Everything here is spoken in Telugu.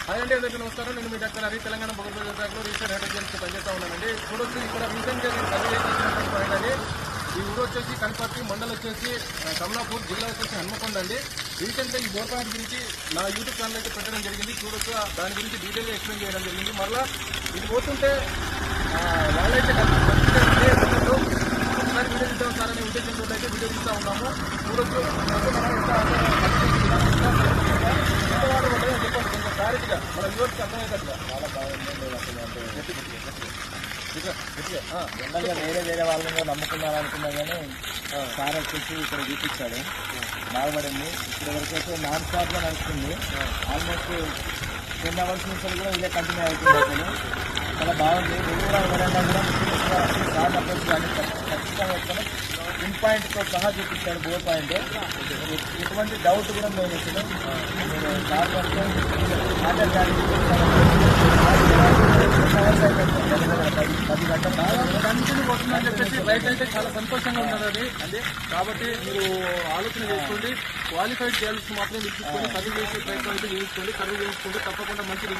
హాయ్ అండి, అందరికీ నమస్కారం. నేను మీ డాక్టర్ హరి, తెలంగాణ బొగర్పల్లి విభాగంలో రీసెంట్ హైడ్రోజన్స్ పనిచేస్తూ ఉన్నానండి. చూడొచ్చు ఇక్కడ రీసెంట్గా నేను సర్వే చేసినటువంటి పాయింట్ అండి. ఈ ఊరు వచ్చేసి కనపర్తి, మండలం వచ్చేసి కమలాపూర్, జిల్లా వచ్చేసి హన్మకొండ అండి. రీసెంట్గా ఈ బోర్ పాయింట్ గురించి నా యూట్యూబ్ ఛానల్ అయితే పెట్టడం జరిగింది. చూడొచ్చు దాని గురించి డీటెయిల్గా ఎక్స్ప్లెయిన్ చేయడం జరిగింది. మళ్ళీ ఇది పోతుంటే వాళ్ళైతే ఒకసారి వీడియో తీద్దాం సార్ అనే ఉద్దేశంతో అయితే వీడియో తీస్తూ ఉన్నాము. చూడొచ్చు క్లారిటీగా మన యూవర్స్కి అర్థమవుతుందిగా. చాలా బాగుంది అసలు వేరే వాళ్ళని నమ్ముకున్నారనుకున్నా కానీ సార్ వచ్చేసి ఇక్కడ చూపించాడు, బాగుపడింది. ఇప్పుడు వరకు అయితే నాన్ స్టాప్గా నడుస్తుంది. ఆల్మోస్ట్ 10 అవర్స్ నుంచి కూడా ఇదే కంటిన్యూ అవుతుంది. అసలు చాలా బాగుంది. కూడా ఎవరైనా కూడా సార్ అప్రోచ్ కానీ ఖచ్చితంగా వస్తాను. పిన్ పాయింట్తో సహా చూపించాడు, బోర్ పాయింట్. ఎటువంటి డౌట్ కూడా మేము వచ్చిన సార్ వస్తే ఆర్డర్ కానీ 10 గంటలు కంటిన్యూ వస్తుందని చెప్పేసి రైట్ అయితే చాలా సంతోషంగా ఉన్నది అది. కాబట్టి మీరు ఆలోచన చేసుకోండి, క్వాలిఫైడ్ చేయాల్సి మాత్రం ఇచ్చుకోండి, సర్వీస్ చేసే ప్రయత్నం అయితే చేయించుకోండి, సర్వీస్ చేయించుకోండి, తప్పకుండా మంచి రిజల్ట్